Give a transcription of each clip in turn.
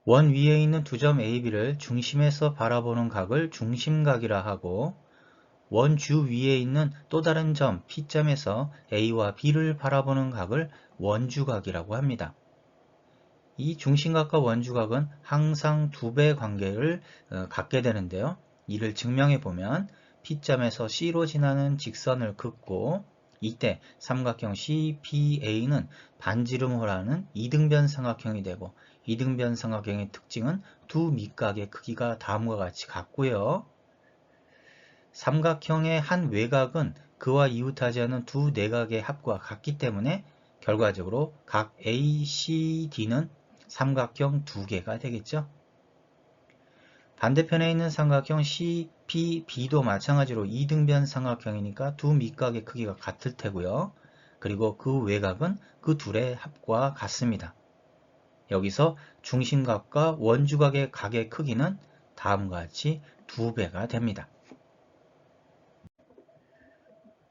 원 위에 있는 두 점 AB를 중심에서 바라보는 각을 중심각이라 하고 원 주 위에 있는 또 다른 점 P점에서 A와 B를 바라보는 각을 원주각이라고 합니다. 이 중심각과 원주각은 항상 두 배 관계를 갖게 되는데요. 이를 증명해 보면 P점에서 C로 지나는 직선을 긋고 이때 삼각형 CPA는 반지름호라는 이등변 삼각형이 되고 이등변 삼각형의 특징은 두 밑각의 크기가 다음과 같이 같고요. 삼각형의 한 외곽은 그와 이웃하지 않은 두 내각의 합과 같기 때문에 결과적으로 각 ACD는 삼각형 두 개가 되겠죠. 반대편에 있는 삼각형 CPB도 마찬가지로 이등변 삼각형이니까 두 밑각의 크기가 같을 테고요. 그리고 그 외곽은 그 둘의 합과 같습니다. 여기서 중심각과 원주각의 각의 크기는 다음과 같이 두 배가 됩니다.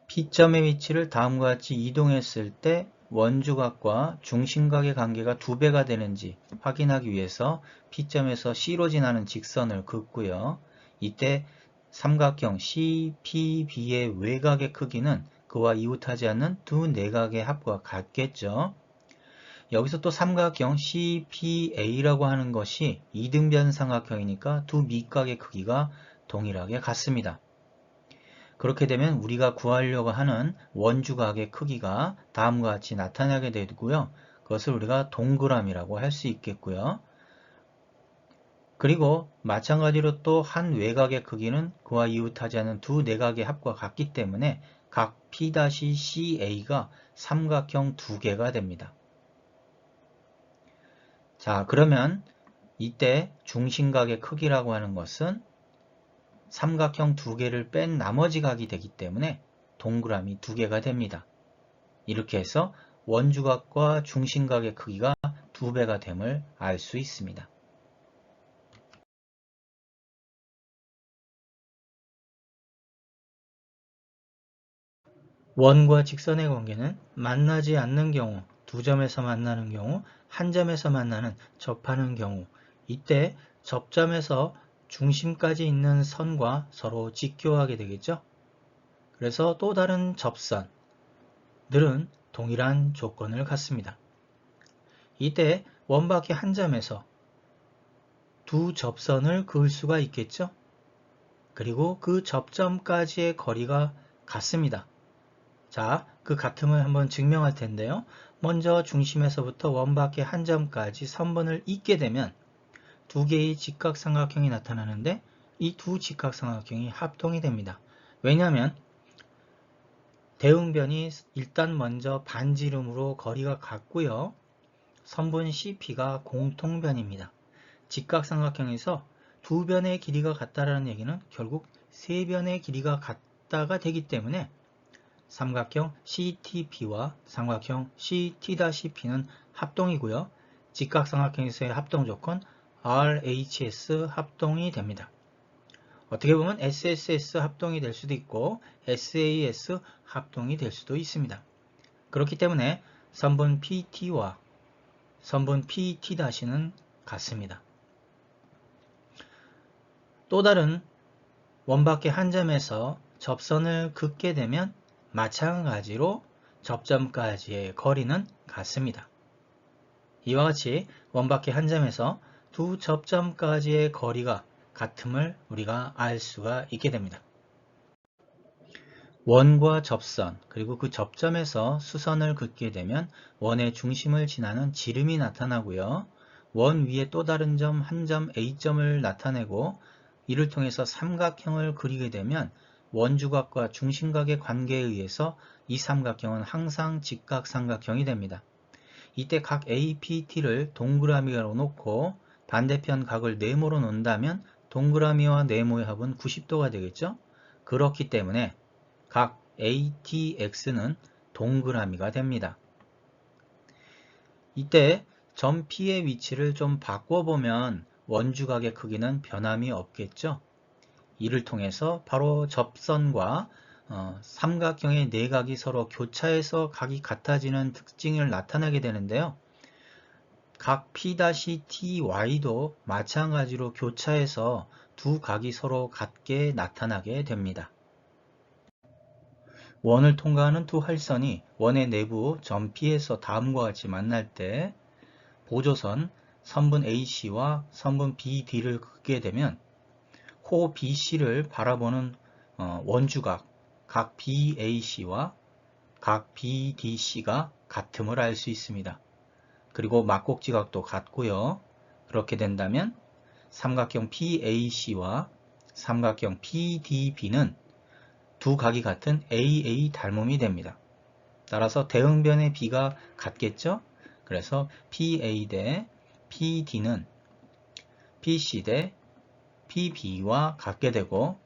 P점의 위치를 다음과 같이 이동했을 때 원주각과 중심각의 관계가 두 배가 되는지 확인하기 위해서 P점에서 C로 지나는 직선을 긋고요. 이때 삼각형 CPB의 외곽의 크기는 그와 이웃하지 않는 두 내각의 합과 같겠죠. 여기서 또 삼각형 CPA라고 하는 것이 이등변 삼각형이니까 두 밑각의 크기가 동일하게 같습니다. 그렇게 되면 우리가 구하려고 하는 원주각의 크기가 다음과 같이 나타나게 되고요. 그것을 우리가 동그라미라고 할 수 있겠고요. 그리고 마찬가지로 또 한 외곽의 크기는 그와 이웃하지 않은 두 내각의 합과 같기 때문에 각 P-CA가 삼각형 두 개가 됩니다. 자, 그러면 이때 중심각의 크기라고 하는 것은 삼각형 두 개를 뺀 나머지 각이 되기 때문에 동그라미 두 개가 됩니다. 이렇게 해서 원주각과 중심각의 크기가 두 배가 됨을 알 수 있습니다. 원과 직선의 관계는 만나지 않는 경우, 두 점에서 만나는 경우, 한 점에서 만나는 접하는 경우, 이때 접점에서 중심까지 있는 선과 서로 직교하게 되겠죠. 그래서 또 다른 접선들은 동일한 조건을 갖습니다. 이때 원밖에 한 점에서 두 접선을 그을 수가 있겠죠. 그리고 그 접점까지의 거리가 같습니다. 자, 그 같음을 한번 증명할 텐데요. 먼저 중심에서부터 원밖에 한 점까지 선분을 잇게 되면 두 개의 직각삼각형이 나타나는데 이 두 직각삼각형이 합동이 됩니다. 왜냐하면 대응변이 일단 먼저 반지름으로 거리가 같고요. 선분 CP가 공통변입니다. 직각삼각형에서 두 변의 길이가 같다라는 얘기는 결국 세 변의 길이가 같다가 되기 때문에 삼각형 CTP와 삼각형 CT-P는 합동이고요. 직각삼각형에서의 합동 조건 RHS 합동이 됩니다. 어떻게 보면 SSS 합동이 될 수도 있고 SAS 합동이 될 수도 있습니다. 그렇기 때문에 선분 PT와 선분 PT-는 같습니다. 또 다른 원밖에 한 점에서 접선을 긋게 되면 마찬가지로 접점까지의 거리는 같습니다. 이와 같이 원밖에 한 점에서 두 접점까지의 거리가 같음을 우리가 알 수가 있게 됩니다. 원과 접선 그리고 그 접점에서 수선을 긋게 되면 원의 중심을 지나는 지름이 나타나고요. 원 위에 또 다른 점 한 점 A점을 나타내고 이를 통해서 삼각형을 그리게 되면 원주각과 중심각의 관계에 의해서 이 삼각형은 항상 직각삼각형이 됩니다. 이때 각 APT를 동그라미로 놓고 반대편 각을 네모로 놓는다면 동그라미와 네모의 합은 90도가 되겠죠? 그렇기 때문에 각 ATX는 동그라미가 됩니다. 이때 점 P의 위치를 좀 바꿔보면 원주각의 크기는 변함이 없겠죠? 이를 통해서 바로 접선과 삼각형의 내각이 서로 교차해서 각이 같아지는 특징을 나타내게 되는데요. 각 P-TY도 마찬가지로 교차해서 두 각이 서로 같게 나타나게 됩니다. 원을 통과하는 두 활선이 원의 내부 점 P에서 다음과 같이 만날 때 보조선 선분 AC와 선분 BD를 긋게 되면 호 BC를 바라보는 원주각 각 BAC와 각 BDC가 같음을 알 수 있습니다. 그리고 막곡지각도 같고요. 그렇게 된다면 삼각형 PAC와 삼각형 PDB는 두 각이 같은 AA 닮음이 됩니다. 따라서 대응변의 B가 같겠죠? 그래서 PA 대 PD는 PC 대 PB와 같게 되고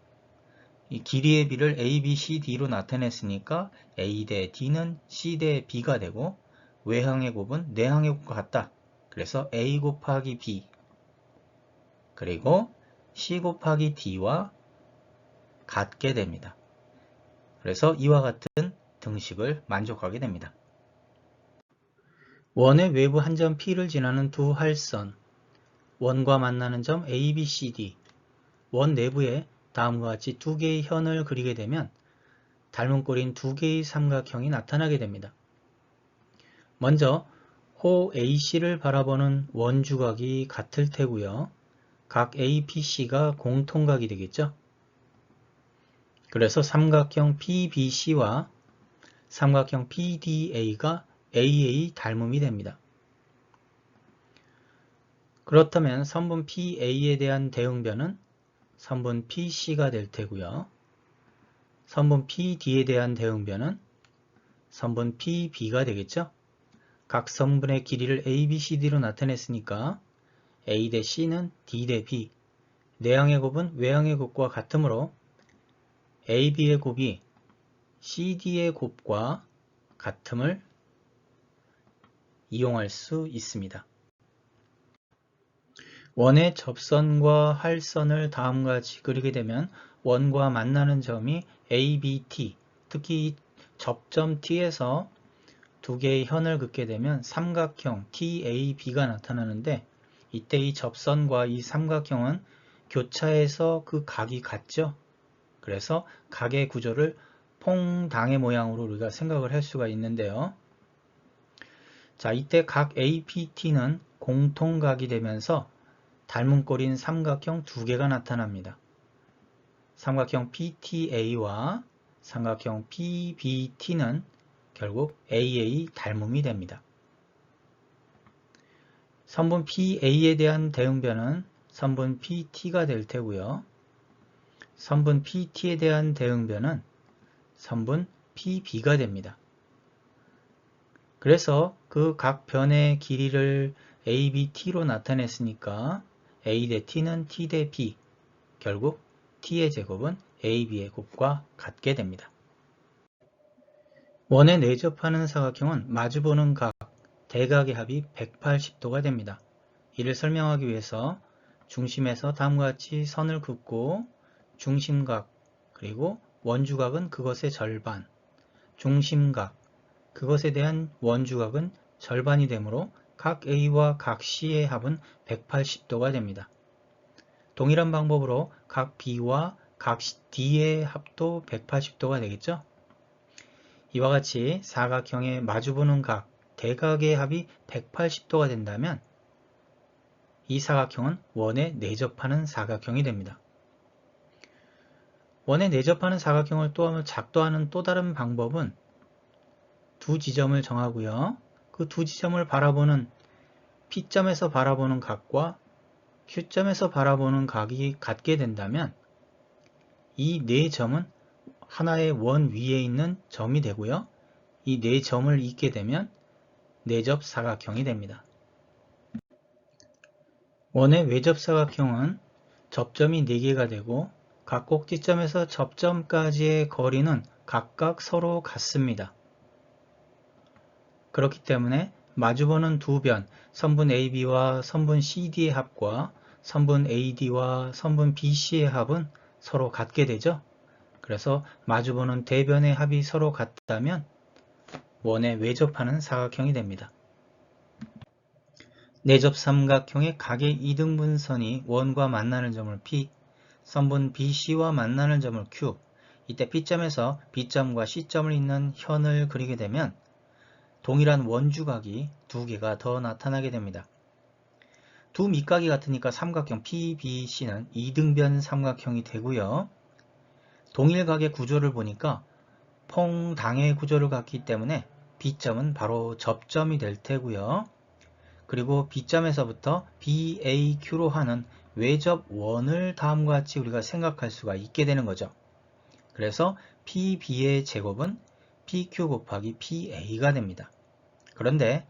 이 길이의 B를 A, B, C, D로 나타냈으니까 A 대 D는 C 대 B가 되고 외항의 곱은 내항의 곱과 같다. 그래서 A 곱하기 B 그리고 C 곱하기 D와 같게 됩니다. 그래서 이와 같은 등식을 만족하게 됩니다. 원의 외부 한 점 P를 지나는 두 활선 원과 만나는 점 A, B, C, D 원 내부에 다음과 같이 두 개의 현을 그리게 되면 닮은 꼴인 두 개의 삼각형이 나타나게 됩니다. 먼저 호 AC를 바라보는 원주각이 같을 테고요. 각 APC가 공통각이 되겠죠. 그래서 삼각형 PBC와 삼각형 PDA가 AA 닮음이 됩니다. 그렇다면 선분 PA에 대한 대응변은 선분 PC가 될 테고요. 선분 PD에 대한 대응변은 선분 PB가 되겠죠. 각 선분의 길이를 A, B, C, D로 나타냈으니까 A 대 C는 D 대 B, 내항의 곱은 외항의 곱과 같으므로 AB의 곱이 CD의 곱과 같음을 이용할 수 있습니다. 원의 접선과 활선을 다음과 같이 그리게 되면 원과 만나는 점이 ABT, 특히 이 접점 T에서 두 개의 현을 긋게 되면 삼각형 TAB가 나타나는데 이때 이 접선과 이 삼각형은 교차해서 그 각이 같죠. 그래서 각의 구조를 퐁당의 모양으로 우리가 생각을 할 수가 있는데요. 자, 이때 각 APT는 공통각이 되면서 닮은 꼴인 삼각형 두 개가 나타납니다. 삼각형 PTA와 삼각형 PBT는 결국 AA 닮음이 됩니다. 선분 PA에 대한 대응변은 선분 PT가 될 테고요. 선분 PT에 대한 대응변은 선분 PB가 됩니다. 그래서 그 각 변의 길이를 ABT로 나타냈으니까 A 대 T는 T 대 B, 결국 T의 제곱은 AB의 곱과 같게 됩니다. 원에 내접하는 사각형은 마주보는 각, 대각의 합이 180도가 됩니다. 이를 설명하기 위해서 중심에서 다음과 같이 선을 긋고 중심각, 그리고 원주각은 그것의 절반, 중심각, 그것에 대한 원주각은 절반이 되므로 각 A와 각 C의 합은 180도가 됩니다. 동일한 방법으로 각 B와 각 D의 합도 180도가 되겠죠? 이와 같이 사각형의 마주보는 각, 대각의 합이 180도가 된다면 이 사각형은 원에 내접하는 사각형이 됩니다. 원에 내접하는 사각형을 또 작도하는 또 다른 방법은 두 지점을 정하고요. 그 두 지점을 바라보는 P점에서 바라보는 각과 Q점에서 바라보는 각이 같게 된다면 이 네 점은 하나의 원 위에 있는 점이 되고요. 이 네 점을 잇게 되면 내접 사각형이 됩니다. 원의 외접 사각형은 접점이 4개가 되고 각 꼭지점에서 접점까지의 거리는 각각 서로 같습니다. 그렇기 때문에 마주보는 두 변, 선분 AB와 선분 CD의 합과 선분 AD와 선분 BC의 합은 서로 같게 되죠. 그래서 마주보는 대변의 합이 서로 같다면 원에 외접하는 사각형이 됩니다. 내접 삼각형의 각의 이등분선이 원과 만나는 점을 P, 선분 BC와 만나는 점을 Q, 이때 P점에서 B점과 C점을 잇는 현을 그리게 되면 동일한 원주각이 두 개가 더 나타나게 됩니다. 두 밑각이 같으니까 삼각형 PBC는 이등변 삼각형이 되고요. 동일각의 구조를 보니까 퐁당의 구조를 갖기 때문에 B점은 바로 접점이 될 테고요. 그리고 B점에서부터 BAQ로 하는 외접원을 다음과 같이 우리가 생각할 수가 있게 되는 거죠. 그래서 PB의 제곱은 PQ 곱하기 PA가 됩니다. 그런데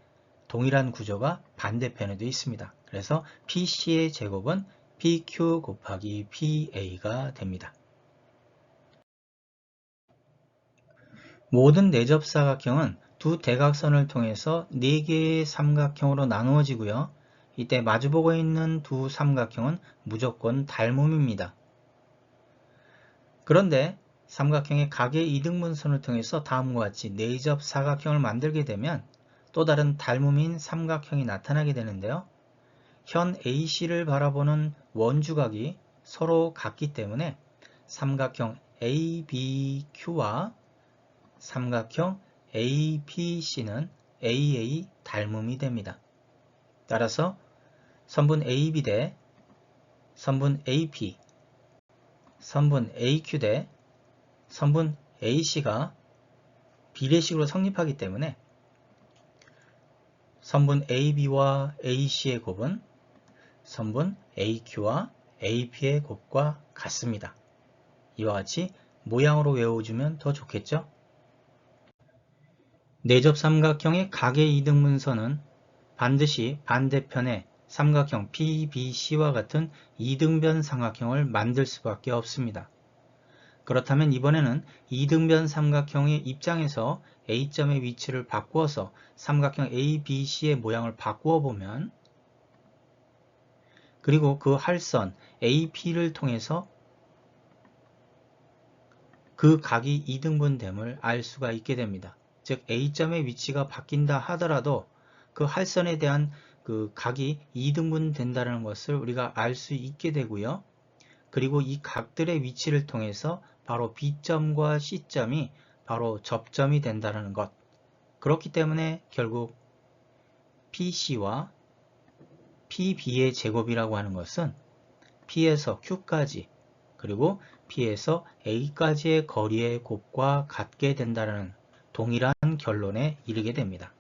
동일한 구조가 반대편에도 있습니다. 그래서 PC의 제곱은 PQ 곱하기 PA가 됩니다. 모든 내접사각형은 두 대각선을 통해서 4개의 삼각형으로 나누어지고요. 이때 마주보고 있는 두 삼각형은 무조건 닮음입니다. 그런데 삼각형의 각의 이등분선을 통해서 다음과 같이 내접 사각형을 만들게 되면 또 다른 닮음인 삼각형이 나타나게 되는데요. 현 AC를 바라보는 원주각이 서로 같기 때문에 삼각형 ABQ와 삼각형 APC는 AA 닮음이 됩니다. 따라서 선분 AB 대 선분 AP, 선분 AQ 대 선분 AC가 비례식으로 성립하기 때문에 선분 AB와 AC의 곱은 선분 AQ와 AP의 곱과 같습니다. 이와 같이 모양으로 외워주면 더 좋겠죠? 내접 삼각형의 각의 이등분선은 반드시 반대편에 삼각형 PBC와 같은 이등변 삼각형을 만들 수밖에 없습니다. 그렇다면 이번에는 이등변 삼각형의 입장에서 A점의 위치를 바꾸어서 삼각형 ABC의 모양을 바꾸어 보면 그리고 그 할선 AP를 통해서 그 각이 이등분됨을 알 수가 있게 됩니다. 즉 A점의 위치가 바뀐다 하더라도 그 할선에 대한 그 각이 이등분 된다는 것을 우리가 알 수 있게 되고요. 그리고 이 각들의 위치를 통해서 바로 B점과 C점이 바로 접점이 된다는 것. 그렇기 때문에 결국 PC와 PB의 제곱이라고 하는 것은 P에서 Q까지 그리고 P에서 A까지의 거리의 곱과 같게 된다는 동일한 결론에 이르게 됩니다.